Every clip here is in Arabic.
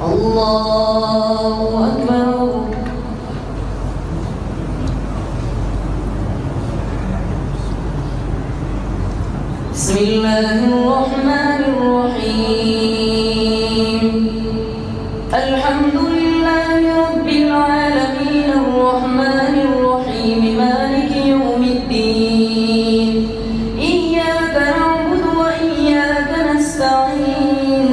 الله أكبر. بسم الله الرحمن الرحيم. الحمد لله رب العالمين الرحمن الرحيم مالك يوم الدين. إياك نعبد وإياك نستعين.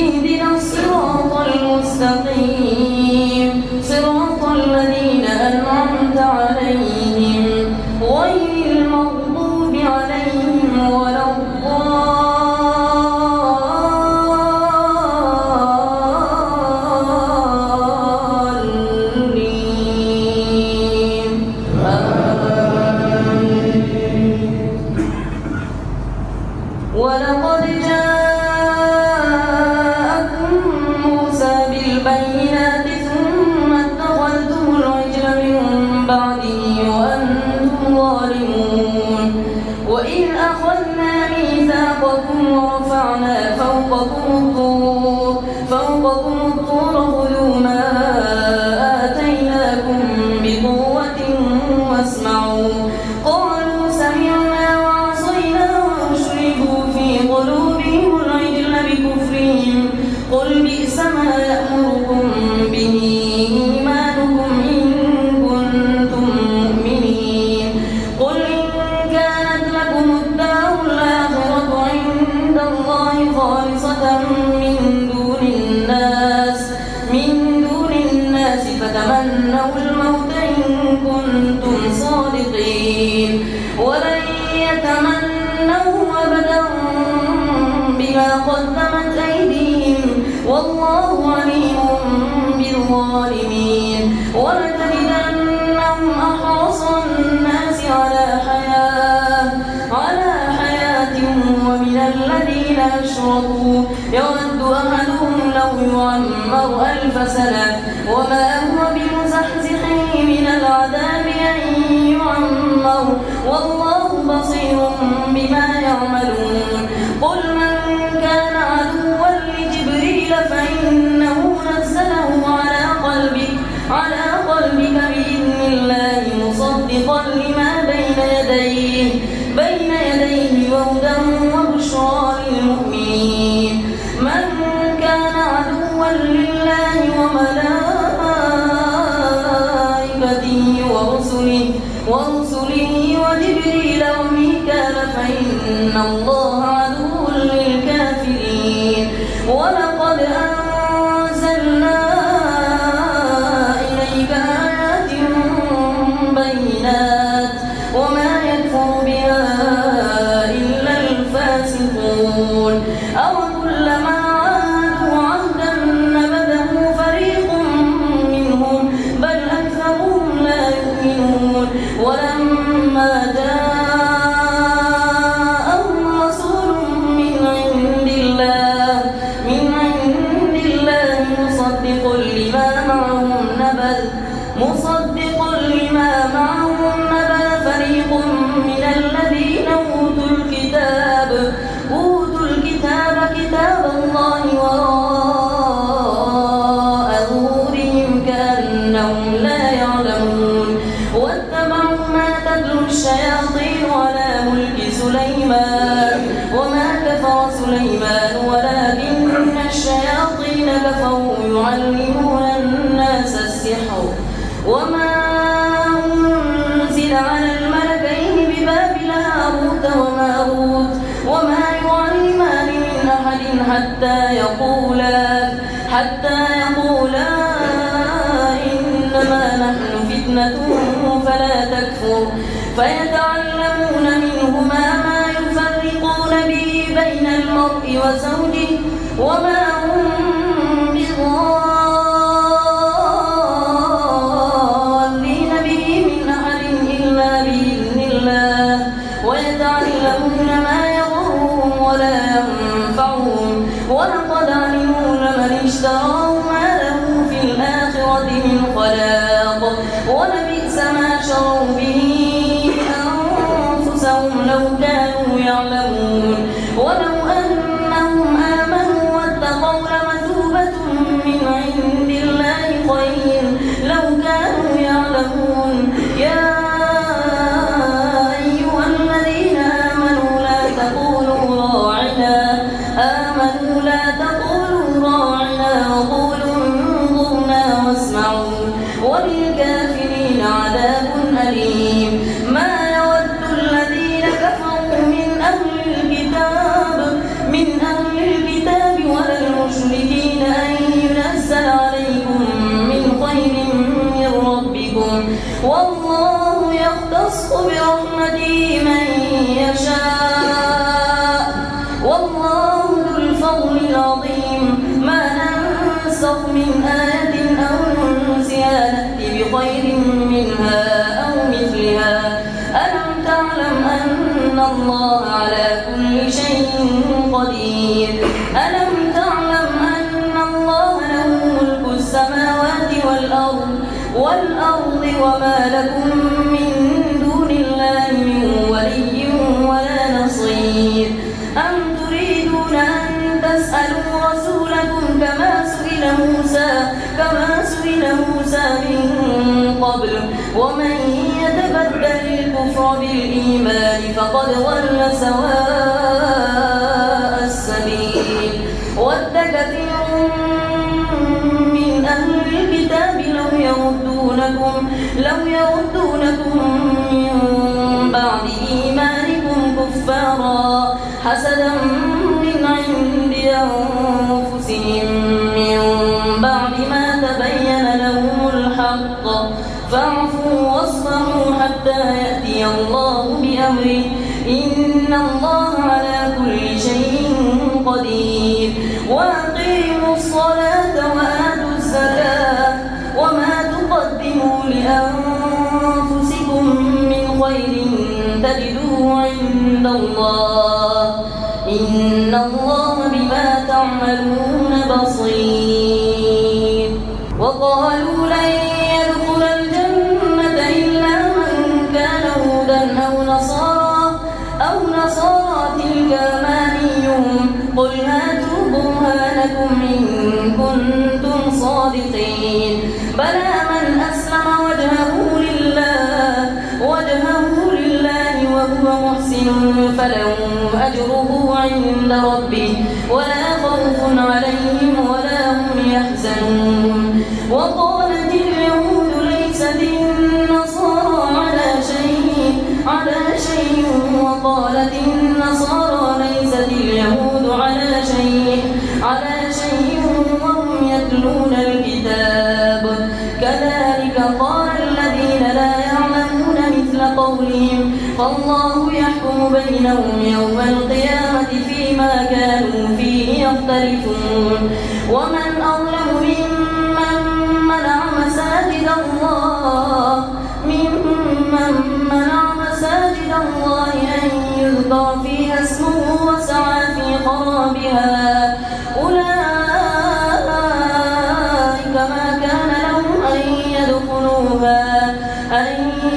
اهدنا الصراط المستقيم صراط الذين أنعمت عليهم غير المغضوب عليهم ولا الضالين. ولقد جاءكم موسى بالبينات ثم اتخذتم العجل من بعده وأنتم ظالمون. وإذ أخذنا ميثاقكم ورفعنا فوقكم الطور خذوا ما آتيناكم بقوة واسمعوا. قالوا سمعنا وعصينا وأشربوا في قلوبهم العجل بكفرهم. قل بئس ما يأمركم به إيمانكم إن كنتم مؤمنين. قل إن كانت لكم الدار الآخرة عند الله خالصة من دون الناس فتمنوا الموت إن كنتم صادقين. ولن يتمنوا أبدا بما قدمت أيديهم والله عليم بالظالمين. ولتجدنهم أحرص الناس على حياة ومن الذين أشركوا يود أحدهم لو يعمر 1000 سنة وما هو بمزحزحه من العذاب أن يعمر والله بصير بما يعملون. قل من كان عدوا لجبريل فإنه نزله على قلبك بإذن الله مصدقا لما بين يديه وهدى وبشرى للمؤمنين. من كان عدوا لله وملائكته ورسله وجبريل وميكال فإن الله عدو للكافرين. ولقد أنزلنا إليك آيات بينات وما يكفر بها إلا الفاسقون. أوكلما عاهدوا عهدا نبذه فريق منهم بل أكثرهم لا يؤمنون. ولما جاءهم رسول من عند الله مصدق لما معهم نبذ فريق من الذين أوتوا الكتاب كتاب الله وراء ظهورهم كأنهم لا يعلمون. واتبعوا ما تتلو الشياطين على ملك سليمان وما كفر سليمان ولكن الشياطين كفروا يعلمون الناس السحر وما أنزل على الملكين ببابل هاروت وماروت وما يعلمان من أحد حتى يقولا إنما نحن فتنة فلا تكفر. فيتعلمون منهما ما يفرقون به بين المرء وزوجه وما هم بضارين به من أحد إلا بإذن الله. ويتعلمون ما يضرهم ولا ينفعهم. ولقد علموا لمن اشتراه ما له في الآخرة من خلاق ولبئس ما شروا به أنفسهم لو كانوا يعلمون. ولو أنهم آمنوا واتقوا لمثوبة من خير لو كانوا يعلمون. يا أيها الذين آمنوا لا تقولوا راعنا وقولوا انظرنا واسمعوا وللكافرين عذاب أليم. ما يود الذين كفروا من أهل الكتاب ولا المشركين أن ينزل عليكم من خير من ربكم والله يختص برحمته من يشاء والله ذو الفضل العظيم. ما ننسخ من آية أو ننسها نأتي بخير منها أو مثلها. ألم تعلم أن الله على كل شيء قدير. ألم تعلم أن الله له ملك السماوات والأرض وما لكم من دون الله من ولي ولا نصير. أم تريدون أن تسألوا رسولكم كما سئل موسى من قبل ومن يتبدل الكفر بالإيمان فقد ضل سواء السبيل. ود كثير من أهل الكتاب لو يردونكم من بعد إيمانكم كفارا حسدا من عند أنفسهم من بعد ما تبين لهم الحق فاعفوا واصفحوا حتى يأتي الله بأمره إن الله على كل شيء قدير. وأقيموا الصلاة وآتوا الزكاة وما تقدموا لأنفسكم من خير تجدوه عند الله إن الله بما تعملون بصير. وقالوا لن يدخل الجنة إلا من كان هودا أو نصارى تلك أمانيهم قل هاتوا برهانكم إن كنتم صادقين. بلى من أسلم وجهه لله وهو محسن فله أجره عند ربه ولا خوف عليهم ولا هم يحزنون. وقالت اليهود ليست النصارى على شيء وقالت النصارى ليست اليهود على شيء وهم يتلون الكتاب كذلك قال الذين لا يعلمون مثل قولهم فالله يحكم بينهم يوم القيامة فيما كانوا فيه يختلفون. ومن أظلم ممن منع مساجد الله أن يذكر فيها اسمه وسعى في خرابها أولئك ما كان لهم أن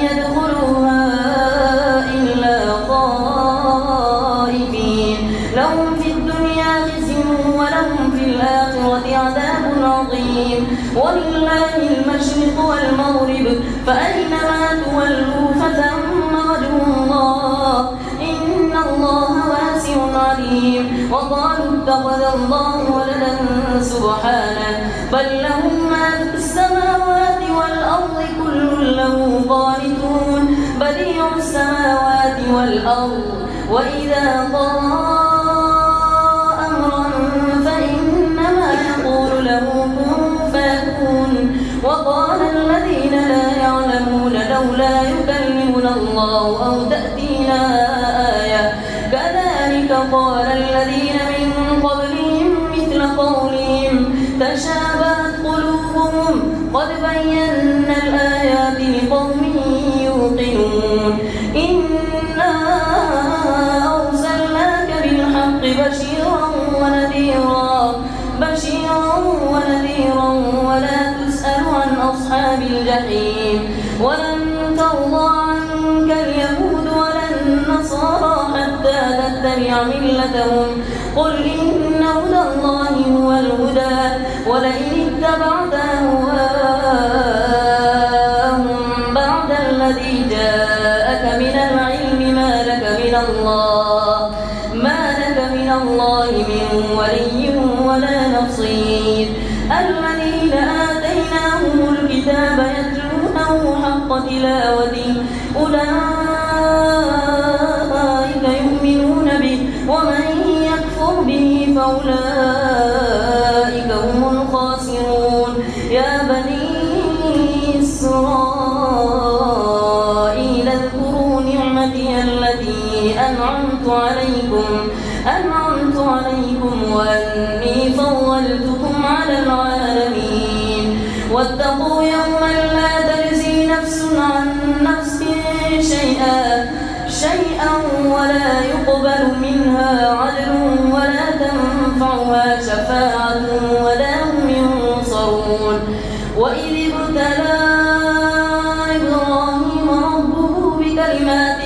يدخلوها إلا خائفين لهم في الدنيا خزي ولهم في الآخرة عذاب عظيم. ولله المشرق والمغرب فأينما تولوا فثم وجه الله إن الله واسع عليم. وقالوا اتخذ الله ولدا سبحانه بل له ما في السماوات والأرض كل له قانتون بديع السماوات والأرض وإذا قضى أمرا فإنما يقول له كن فيكون. وقال الذين لا يعلمون لولا يكلمنا الله أو تأتينا آية كذلك قال الذين من قبلهم مثل قولهم تشابهت قلوبهم قد بينا الآيات لقوم يوقنون. إنا أرسلناك بالحق بشيرا ونذيرا ولا تسأل عن أصحاب الجحيم. ولن ترضى عنك اليهود ولا النصارى حتى تتبع ملتهم قل إن هدى الله هو الهدى ولئن اتبعت أهواءهم الذي جاءك من العلم ما لك من الله من ولي ولا نصير. الذين آتيناهم الكتاب يتلونه حق تلاوته أولئك يؤمنون به ومن يكفر به فأولئك هم الخاسرون. يا بني إسرائيل اذكروا نعمتي التي أنعمت عليكم وأني فضلتكم على العالمين. واتقوا يوما لا تجزي نفس عن نفس شيئا ولا يقبل منها عدل ولا تنفعها شفاعة ولا هم ينصرون. وإذ ابتلى إبراهيم ربه بكلمات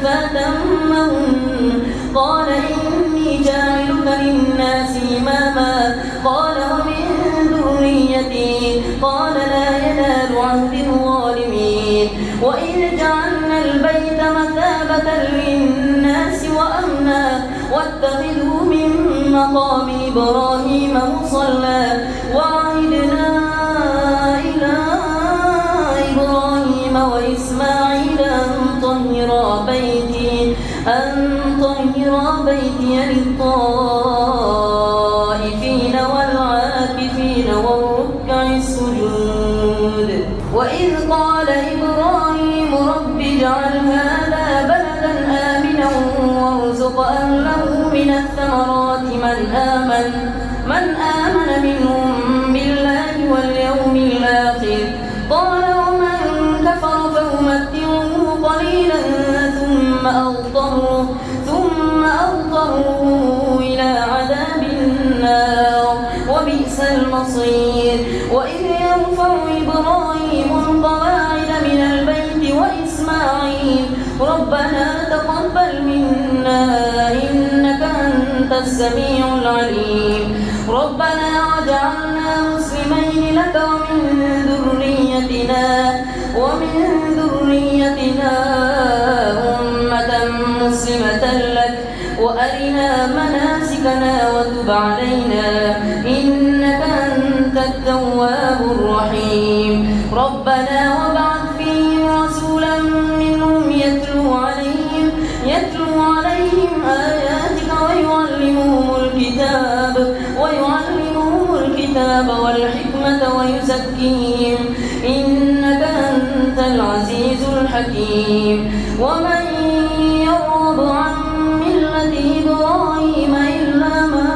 فأتمهن قال إني جاعلك للناس إماما قال ومن ذريتي قال لا ينال عهد الظالمين. وإذ جعلنا البيت مثابة للناس وأمنا واتخذوا من مقام إبراهيم مصلى وعهدنا إلى إبراهيم وإسماعيل أن طهر بيتي للطائفين والعاكفين والركع السجود. وإذ قال إبراهيم رب اجعل هذا بلدا آمنا وارزق أهله من الثمرات من آمن منهم بالله واليوم الآخر قال ومن كفر فأمتعه قليلا ثم أضطره إلى عذاب النار وبئس المصير. وإذ يرفع إبراهيم القواعد من البيت وإسماعيل ربنا تقبل منا إنك أنت السميع العليم ربنا واجعلنا مسلمين لك ومن ذريتنا أمة مسلمة لك وأرنا مناسكنا وتب علينا إنك أنت التواب الرحيم. ربنا وابعث فيهم رسولا منهم يتلو عليهم آياتك ويعلمهم الكتاب والحكمة ويزكيهم إنك أنت العزيز الحكيم. ومن يرغب عن ملة إبراهيم إلا من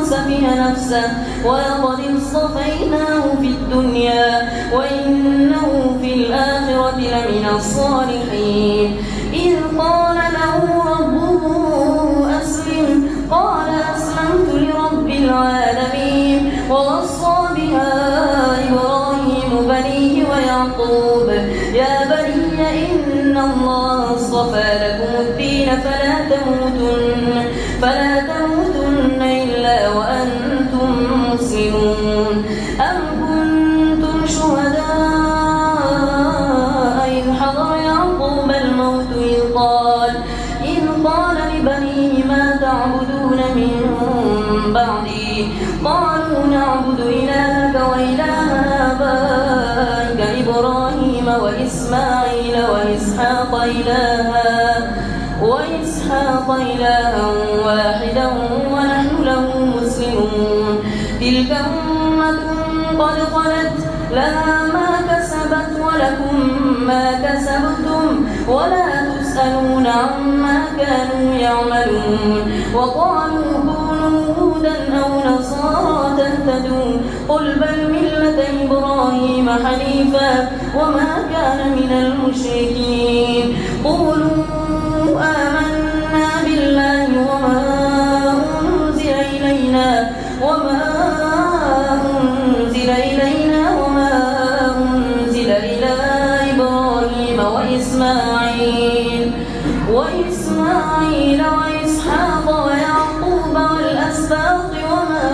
سفه نفسه ولقد اصطفيناه في الدنيا وإنه في الآخرة لمن الصالحين. إذ قال له ربه أسلم قال أسلمت لرب العالمين ووصى بها إبراهيم بنيه ويعقوب يا بني إن الله اصطفى لكم الدين فلا تموتن إلا وأنتم مسلمون. أم كنتم شهداء إذ حضر يعقوب الموت إذ قال لبنيه ما تعبدون من بعدي قالوا نعبد إلهك وإله آبائك إبراهيم وإسماعيل وإسحاق إلها واحدا ونحن له مسلمون. تلك أمة قد خلت لها ما كسبت ولكم ما كسبتم ولا تسألون عما كانوا يعملون. وقالوا كونوا هودا أو نصارى تهتدوا قل بل ملة إبراهيم حنيفا وما كان من المشركين. قولوا آمنا بالله وما أنزل إلينا وما أنزل إلى إبراهيم وإسماعيل وإسحاق ويعقوب والأسباط وما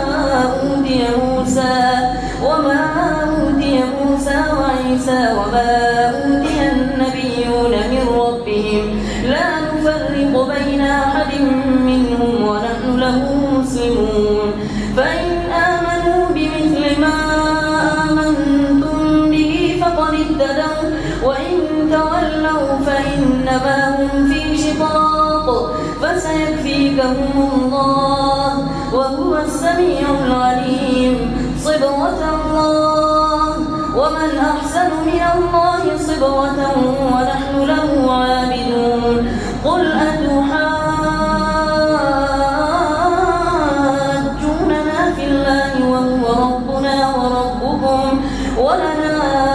أوتي موسى وعيسى وما أوتي النبي مسلمون فإن آمنوا بمثل ما آمنتم به فقد اهتدوا وإن تولوا فإنما هم في شقاق فسيكفيكهم الله وهو السميع العليم صبغة الله ومن أحسن من الله صبغة ونحن له عابدون قل أتحاجوننا في الله وهو ربنا وربكم ولنا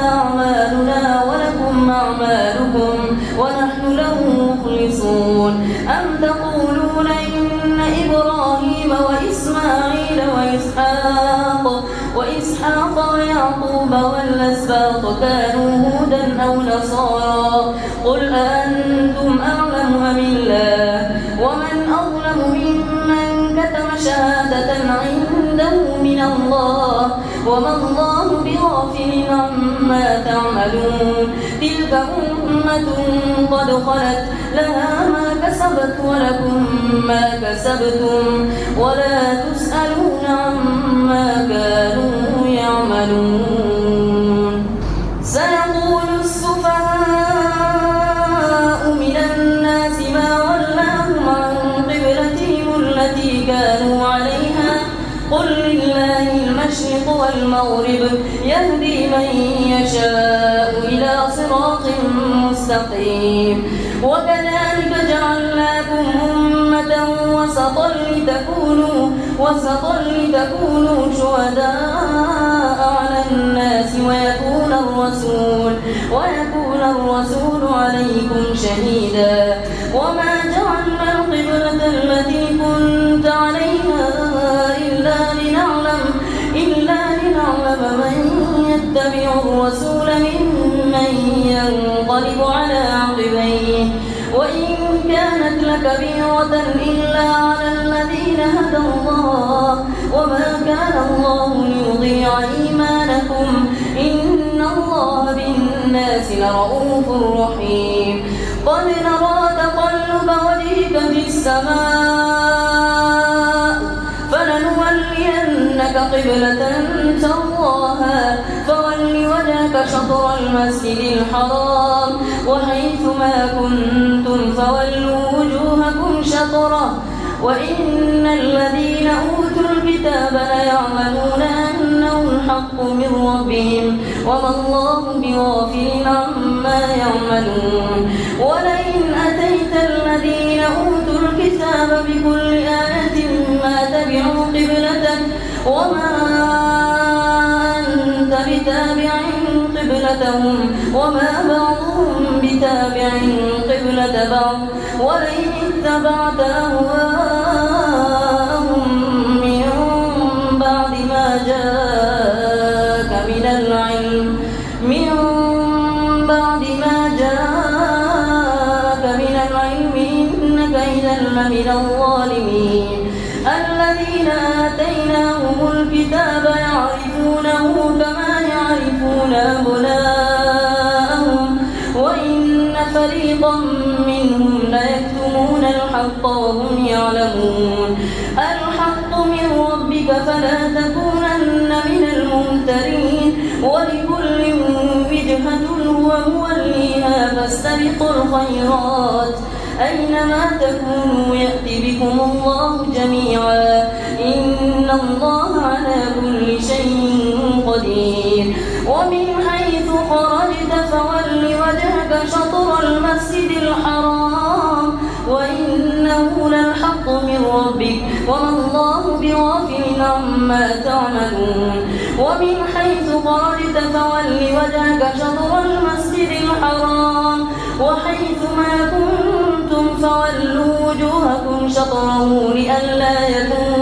أعمالنا ولكم أعمالكم ونحن له مخلصون أم تقولون إن إبراهيم وإسماعيل وإسحاق ويعقوب والأسباط كانوا هودا أو نصارى قل أأنتم أعلم أم الله ومن أظلم ممن كتم شهادة عنده من الله وما الله بغافل عما تعملون تلك أمة قد خلت لها ما كسبت ولكم ما كسبتم ولا تسألون عما كانوا يعملون سيقول السفهاء من الناس ما ولاهم عن قبلتهم التي كانوا عليها قل لله المشرق والمغرب يهدي من يشاء إلى صراط مستقيم وكذلك جعلناكم أمة وسطا لتكونوا شهداء على الناس ويكون الرسول عليكم شهيدا وما جعلنا القبلة التي كنت عليها إلا لنعلم من يتبع الرسول ممن ينقلب على عقبيه وإن كانت لكبيرة إلا على الذين هدى الله وما كان الله ليضيع إيمانكم إن الله بالناس لرؤوف رحيم قد نرى تقلب وجهك في السماء فلنولينك قبلة ترضاها فول وجهك شطر المسجد الحرام وحيث ما كنتم فولوا وجوهكم شطره وإن الذين أوتوا الكتاب ليعلمون أنه الحق من ربهم وما الله بغافل عما يعملون ولئن أتيت الذين أوتوا الكتاب بكل آية ما تبعوا قبلتك وما أنت بتابع قبلتهم وما بعضهم بتابع قبلة بعض ولئن اتبعت أهواءهم من بعد ما جاءك من العلم إنك إذا لمن الظالمين الذين آتيناهم الكتاب يعرفونه كما يعرفون أبناءهم وإن فريقا منهم ليكتمون الحق وهم يعلمون الحق من ربك فلا تكونن من الممترين ولكل وجهة هو موليها فاستبقوا الخيرات أينما تكونوا يأتي بكم الله جميعا إن الله على كل شيء قدير ومن حيث خرجت فول وجهك شطر المسجد الحرام وإنه للحق من ربك وما الله بغافل عما تعملون ومن حيث خرجت فول وجهك شطر المسجد الحرام وحيث ما كنتم فولوا وجوهكم شطره لئلا يكون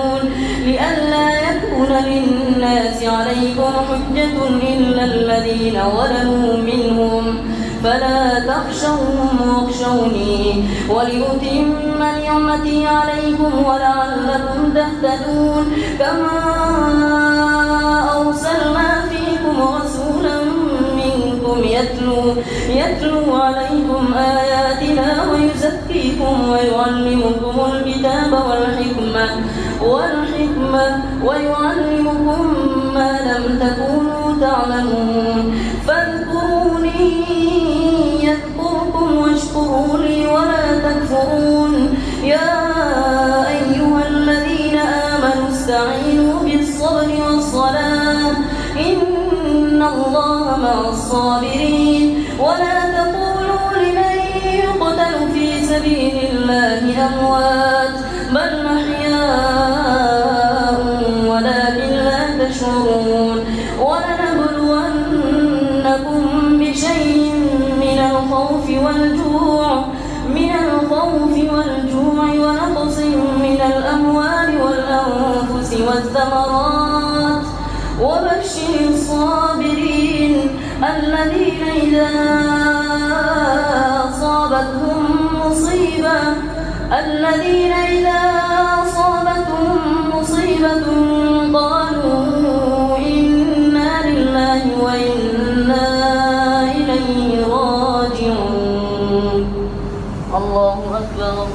للناس عليكم حجة إلا الذين ظلموا منهم فلا تخشوهم واخشوني ولأتم نعمتي عليكم ولعلكم تهتدون كما أرسلنا فيكم رسولا منكم يتلو عليكم آياتنا ويزكيكم ويعلمكم الكتاب والحكمة ويعلمكم ما لم تكونوا تعلمون فاذكروني يذكركم واشكروا لي ولا تكفرون يا أيها الذين آمنوا استعينوا بالصبر والصلاة إن الله مع الصابرين ولا تقولوا لمن يقتل في سبيل الله أموات بل أحياء ولكن لا تشعرون ولنبلونكم بشيء من الخوف والجوع ونقص من الأموال والأنفس والثمرات وبشر الصابرين الذين إذا أصابتهم مصيبة قالوا إنا لله وإنا إليه راجعون. الله أكبر.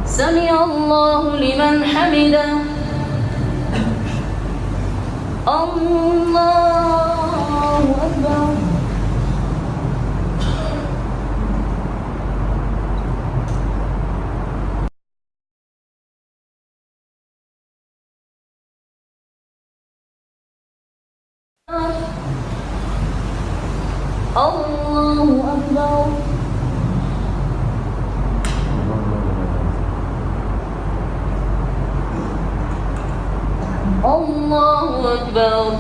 سمع الله لمن حمده. الله أكبر. الله أكبر. الله أكبر.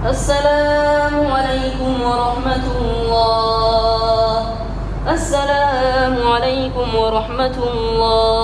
السلام عليكم ورحمة الله. السلام عليكم ورحمة الله.